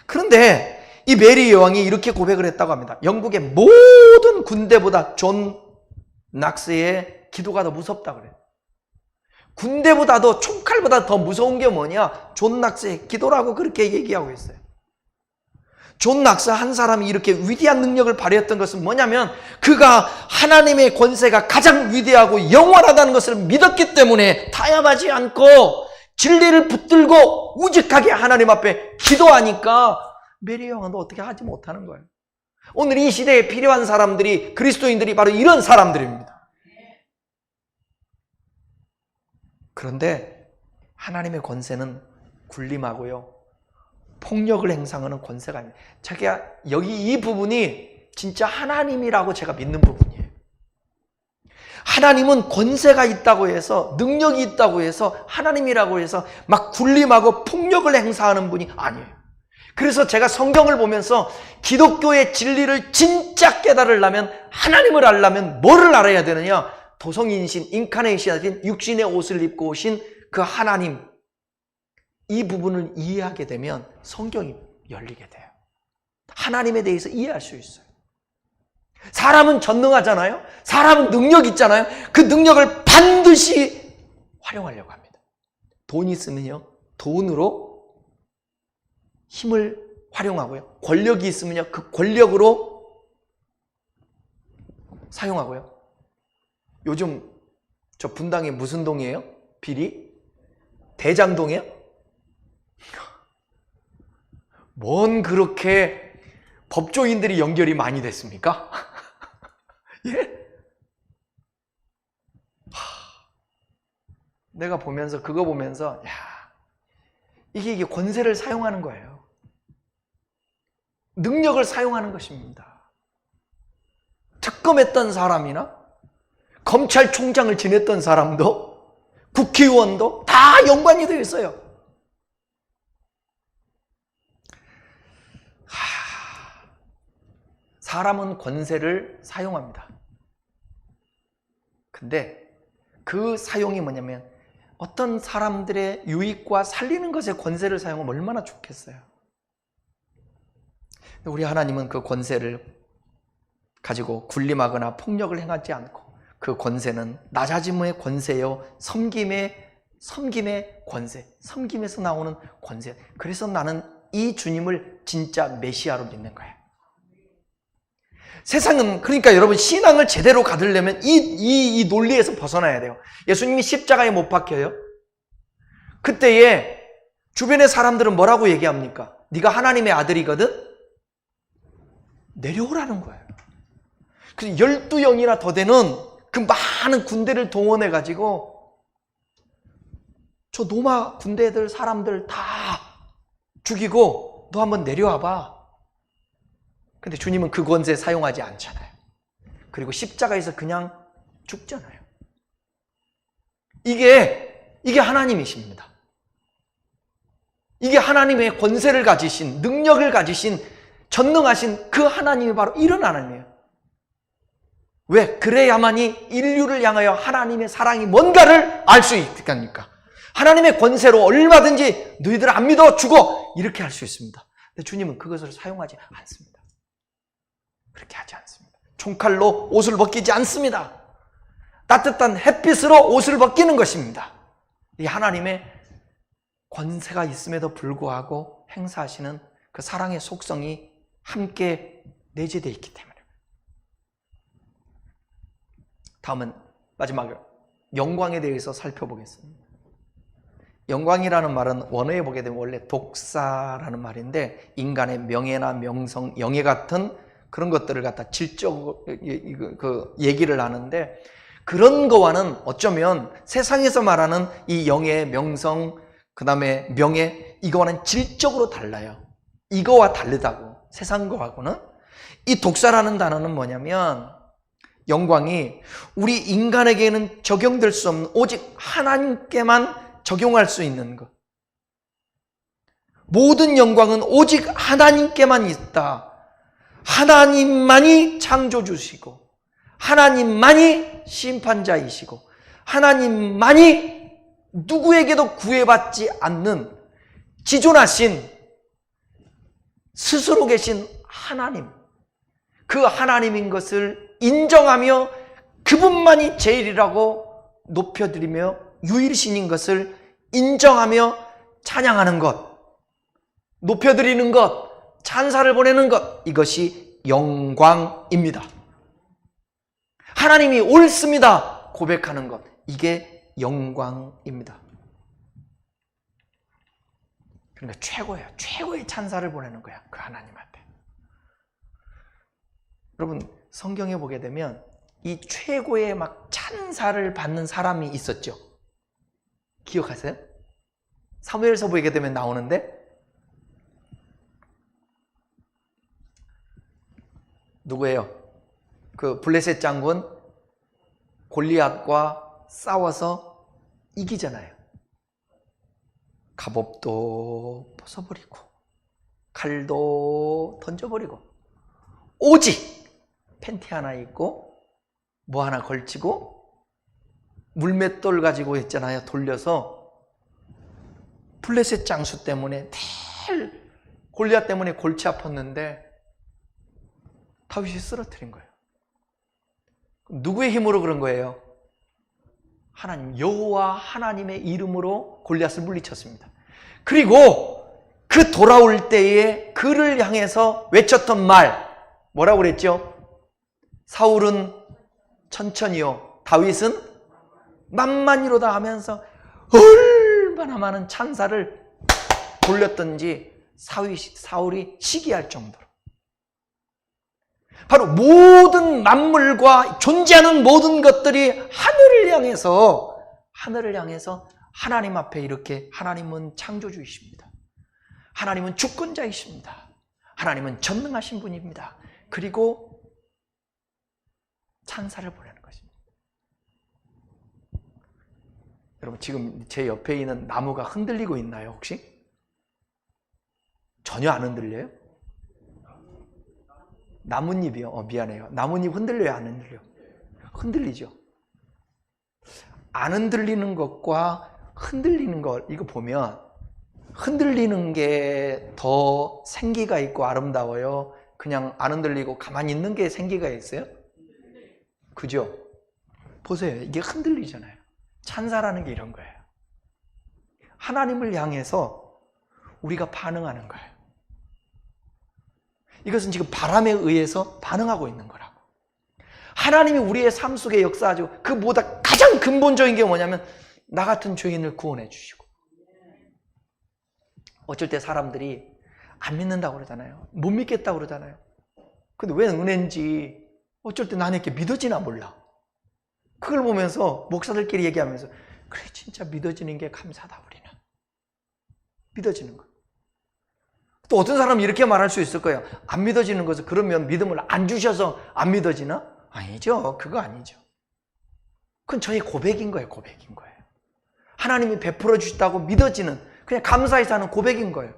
Speaker 1: 그런데 이 메리 여왕이 이렇게 고백을 했다고 합니다. 영국의 모든 군대보다 존 낙스의 기도가 더 무섭다고 그래요. 군대보다도, 총칼보다 더 무서운 게 뭐냐? 존 낙스의 기도라고 그렇게 얘기하고 있어요. 존 낙스 한 사람이 이렇게 위대한 능력을 발휘했던 것은 뭐냐면, 그가 하나님의 권세가 가장 위대하고 영원하다는 것을 믿었기 때문에 타협하지 않고 진리를 붙들고 우직하게 하나님 앞에 기도하니까 메리 여왕은 어떻게 하지 못하는 거예요. 오늘 이 시대에 필요한 사람들이, 그리스도인들이 바로 이런 사람들입니다. 그런데 하나님의 권세는 군림하고요, 폭력을 행사하는 권세가 아닙니다. 자기가 여기 이 부분이 진짜 하나님이라고 제가 믿는 부분이에요. 하나님은 권세가 있다고 해서, 능력이 있다고 해서, 하나님이라고 해서 막 군림하고 폭력을 행사하는 분이 아니에요. 그래서 제가 성경을 보면서 기독교의 진리를 진짜 깨달으려면, 하나님을 알려면 뭐를 알아야 되느냐? 도성인신, 인카네이션하신 육신의 옷을 입고 오신 그 하나님, 이 부분을 이해하게 되면 성경이 열리게 돼요. 하나님에 대해서 이해할 수 있어요. 사람은 전능하잖아요. 사람은 능력 있잖아요. 그 능력을 반드시 활용하려고 합니다. 돈 있으면요, 돈으로 힘을 활용하고요, 권력이 있으면요, 그 권력으로 사용하고요. 요즘 저 분당이 무슨 동이에요? 비리? 대장동이에요? 뭔 그렇게 법조인들이 연결이 많이 됐습니까? 예? 내가 보면서, 그거 보면서, 야, 이게 권세를 사용하는 거예요. 능력을 사용하는 것입니다. 특검했던 사람이나 검찰총장을 지냈던 사람도, 국회의원도 다 연관이 되어 있어요. 사람은 권세를 사용합니다. 근데 그 사용이 뭐냐면, 어떤 사람들의 유익과 살리는 것에 권세를 사용하면 얼마나 좋겠어요. 우리 하나님은 그 권세를 가지고 군림하거나 폭력을 행하지 않고, 그 권세는 낮아짐의 권세요, 섬김의 권세, 섬김에서 나오는 권세. 그래서 나는 이 주님을 진짜 메시아로 믿는 거예요. 세상은, 그러니까 여러분, 신앙을 제대로 가지려면 이 논리에서 벗어나야 돼요. 예수님이 십자가에 못 박혀요. 그때에 주변의 사람들은 뭐라고 얘기합니까? 네가 하나님의 아들이거든? 내려오라는 거예요. 그래서 12영이나 더 되는 그 많은 군대를 동원해가지고 저 로마 군대들, 사람들 다 죽이고 너 한번 내려와봐. 근데 주님은 그 권세 사용하지 않잖아요. 그리고 십자가에서 그냥 죽잖아요. 이게 하나님이십니다. 이게 하나님의 권세를 가지신, 능력을 가지신, 전능하신 그 하나님이 바로 이런 하나님이에요. 왜? 그래야만이 인류를 향하여 하나님의 사랑이 뭔가를 알 수 있다니까. 하나님의 권세로 얼마든지 너희들 안 믿어 죽어 이렇게 할 수 있습니다. 근데 주님은 그것을 사용하지 않습니다. 그렇게 하지 않습니다. 총칼로 옷을 벗기지 않습니다. 따뜻한 햇빛으로 옷을 벗기는 것입니다. 이 하나님의 권세가 있음에도 불구하고 행사하시는 그 사랑의 속성이 함께 내재되어 있기 때문에. 다음은 마지막으로 영광에 대해서 살펴보겠습니다. 영광이라는 말은 원어에 보게 되면 원래 독사라는 말인데, 인간의 명예나 명성, 영예 같은 그런 것들을 갖다 질적으로 얘기를 하는데, 그런 거와는 어쩌면 세상에서 말하는 이 영예, 명성, 그 다음에 명예, 이거와는 질적으로 달라요. 이거와 다르다고, 세상 거하고는. 이 독사라는 단어는 뭐냐면, 영광이 우리 인간에게는 적용될 수 없는, 오직 하나님께만 적용할 수 있는 것. 모든 영광은 오직 하나님께만 있다. 하나님만이 창조주시고, 하나님만이 심판자이시고, 하나님만이 누구에게도 구애받지 않는 지존하신, 스스로 계신 하나님, 그 하나님인 것을 인정하며 그분만이 제일이라고 높여드리며 유일신인 것을 인정하며 찬양하는 것, 높여드리는 것, 찬사를 보내는 것, 이것이 영광입니다. 하나님이 옳습니다 고백하는 것, 이게 영광입니다. 그러니까 최고예요. 최고의 찬사를 보내는 거야, 그 하나님한테. 여러분, 성경에 보게 되면 이 최고의 막 찬사를 받는 사람이 있었죠. 기억하세요? 사무엘서 보게 되면 나오는데, 누구예요? 그 블레셋 장군 골리앗과 싸워서 이기잖아요. 갑옷도 벗어버리고 칼도 던져버리고 오직 팬티 하나 입고 뭐 하나 걸치고 물맷돌 가지고 했잖아요. 돌려서 블레셋 장수 때문에 골리앗 때문에 골치 아팠는데 다윗이 쓰러뜨린 거예요. 누구의 힘으로 그런 거예요? 하나님, 여호와 하나님의 이름으로 골리앗을 물리쳤습니다. 그리고 그 돌아올 때에 그를 향해서 외쳤던 말, 뭐라고 그랬죠? 사울은 천천히요, 다윗은 만만히로다 하면서 얼마나 많은 찬사를 돌렸던지 사울이 시기할 정도로. 바로 모든 만물과 존재하는 모든 것들이 하늘을 향해서 하나님 앞에 이렇게, 하나님은 창조주이십니다. 하나님은 주권자이십니다. 하나님은 전능하신 분입니다. 그리고 찬사를 보내는 것입니다. 여러분, 지금 제 옆에 있는 나무가 흔들리고 있나요, 혹시? 전혀 안 흔들려요? 나뭇잎이요? 미안해요. 나뭇잎 흔들려요, 안 흔들려요? 흔들리죠. 안 흔들리는 것과 흔들리는 것, 이거 보면 흔들리는 게 더 생기가 있고 아름다워요? 그냥 안 흔들리고 가만히 있는 게 생기가 있어요? 그죠? 보세요. 이게 흔들리잖아요. 찬사라는 게 이런 거예요. 하나님을 향해서 우리가 반응하는 거예요. 이것은 지금 바람에 의해서 반응하고 있는 거라고. 하나님이 우리의 삶 속에 역사하죠. 그보다 가장 근본적인 게 뭐냐면 나 같은 죄인을 구원해 주시고. 어쩔 때 사람들이 안 믿는다고 그러잖아요. 못 믿겠다고 그러잖아요. 근데 왜 은혜인지 어쩔 때 나는 이렇게 믿어지나 몰라. 그걸 보면서 목사들끼리 얘기하면서 그래, 진짜 믿어지는 게 감사다. 우리는 믿어지는 거. 또 어떤 사람은 이렇게 말할 수 있을 거예요. 안 믿어지는 것은 그러면 믿음을 안 주셔서 안 믿어지나? 아니죠. 그거 아니죠. 그건 저의 고백인 거예요. 고백인 거예요. 하나님이 베풀어 주셨다고 믿어지는, 그냥 감사해서 하는 고백인 거예요.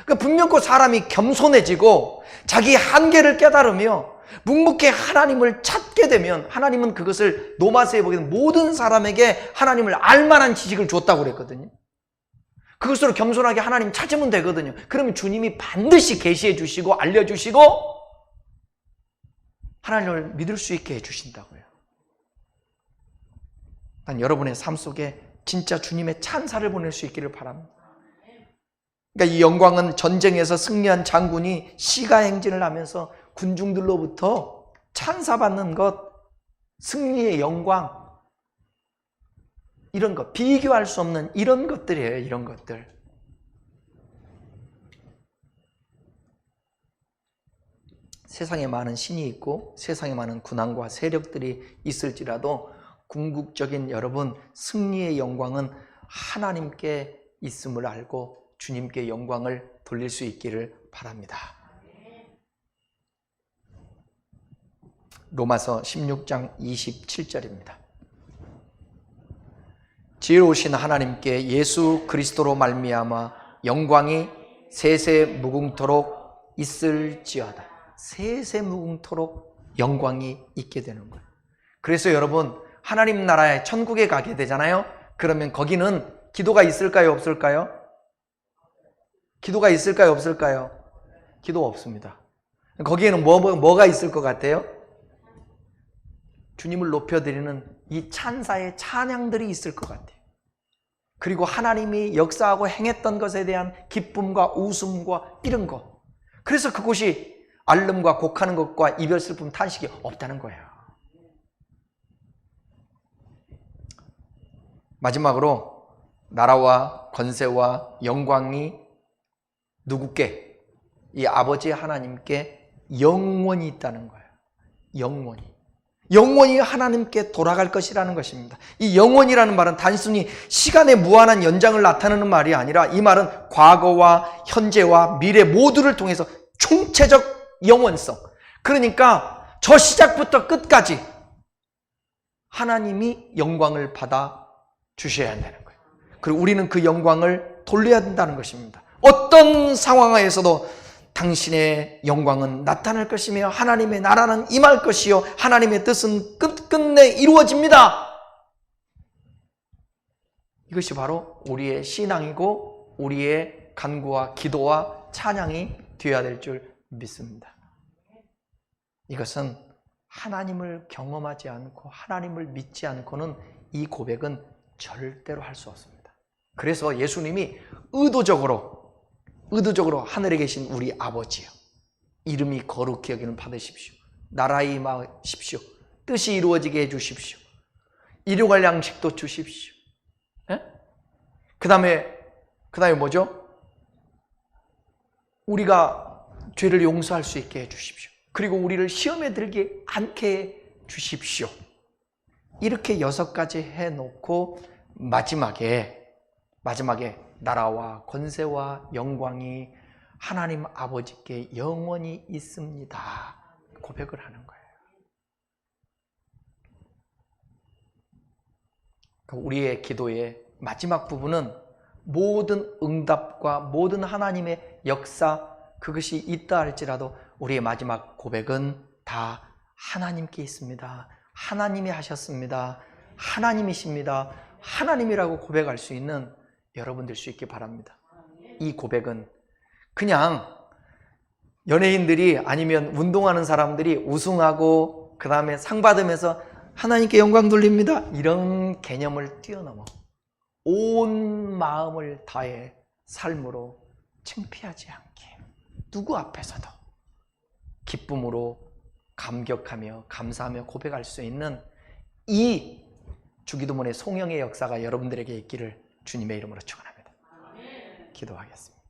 Speaker 1: 그러니까 분명코 사람이 겸손해지고 자기 한계를 깨달으며 묵묵히 하나님을 찾게 되면 하나님은 그것을 로마서에 보기에는 모든 사람에게 하나님을 알만한 지식을 줬다고 그랬거든요. 그것으로 겸손하게 하나님 찾으면 되거든요. 그러면 주님이 반드시 계시해 주시고 알려주시고 하나님을 믿을 수 있게 해주신다고요. 난 여러분의 삶 속에 진짜 주님의 찬사를 보낼 수 있기를 바랍니다. 그러니까 이 영광은 전쟁에서 승리한 장군이 시가행진을 하면서 군중들로부터 찬사받는 것, 승리의 영광, 이런 것, 비교할 수 없는 이런 것들이에요. 이런 것들. 세상에 많은 신이 있고 세상에 많은 군왕과 세력들이 있을지라도 궁극적인 여러분 승리의 영광은 하나님께 있음을 알고 주님께 영광을 돌릴 수 있기를 바랍니다. 로마서 16장 27절입니다. 지혜로우신 하나님께 예수 그리스도로 말미암아 영광이 세세 무궁토록 있을지어다. 세세 무궁토록 영광이 있게 되는 거예요. 그래서 여러분 하나님 나라의 천국에 가게 되잖아요. 그러면 거기는 기도가 있을까요? 없을까요? 기도가 있을까요? 없을까요? 기도가 없습니다. 거기에는 뭐가 있을 것 같아요? 주님을 높여드리는 이 찬사의 찬양들이 있을 것 같아요. 그리고 하나님이 역사하고 행했던 것에 대한 기쁨과 웃음과 이런 것. 그래서 그곳이 앓음과 곡하는 것과 이별 슬픔 탄식이 없다는 거예요. 마지막으로 나라와 권세와 영광이 누구께? 이 아버지 하나님께 영원히 있다는 거예요. 영원히 하나님께 돌아갈 것이라는 것입니다. 이 영원이라는 말은 단순히 시간의 무한한 연장을 나타내는 말이 아니라 이 말은 과거와 현재와 미래 모두를 통해서 총체적 영원성. 그러니까 저 시작부터 끝까지 하나님이 영광을 받아 주셔야 한다는 거예요. 그리고 우리는 그 영광을 돌려야 한다는 것입니다. 어떤 상황에서도 당신의 영광은 나타날 것이며 하나님의 나라는 임할 것이요 하나님의 뜻은 끝끝내 이루어집니다. 이것이 바로 우리의 신앙이고 우리의 간구와 기도와 찬양이 되어야 될 줄 믿습니다. 이것은 하나님을 경험하지 않고 하나님을 믿지 않고는 이 고백은 절대로 할 수 없습니다. 그래서 예수님이 의도적으로 하늘에 계신 우리 아버지요, 이름이 거룩히 여김을 받으십시오. 나라에 임하십시오. 뜻이 이루어지게 해주십시오. 일용할 양식도 주십시오. 그 다음에 뭐죠? 우리가 죄를 용서할 수 있게 해주십시오. 그리고 우리를 시험에 들게 않게 해주십시오. 이렇게 6가지 해놓고 마지막에 나라와 권세와 영광이 하나님 아버지께 영원히 있습니다. 고백을 하는 거예요. 우리의 기도의 마지막 부분은 모든 응답과 모든 하나님의 역사, 그것이 있다 할지라도 우리의 마지막 고백은 다 하나님께 있습니다. 하나님이 하셨습니다. 하나님이십니다. 하나님이라고 고백할 수 있는 여러분 될 수 있기 바랍니다. 이 고백은 그냥 연예인들이 아니면 운동하는 사람들이 우승하고 그 다음에 상 받으면서 하나님께 영광 돌립니다, 이런 개념을 뛰어넘어 온 마음을 다해 삶으로 창피하지 않게 누구 앞에서도 기쁨으로 감격하며 감사하며 고백할 수 있는 이 주기도문의 송영의 역사가 여러분들에게 있기를 주님의 이름으로 축원합니다. 기도하겠습니다.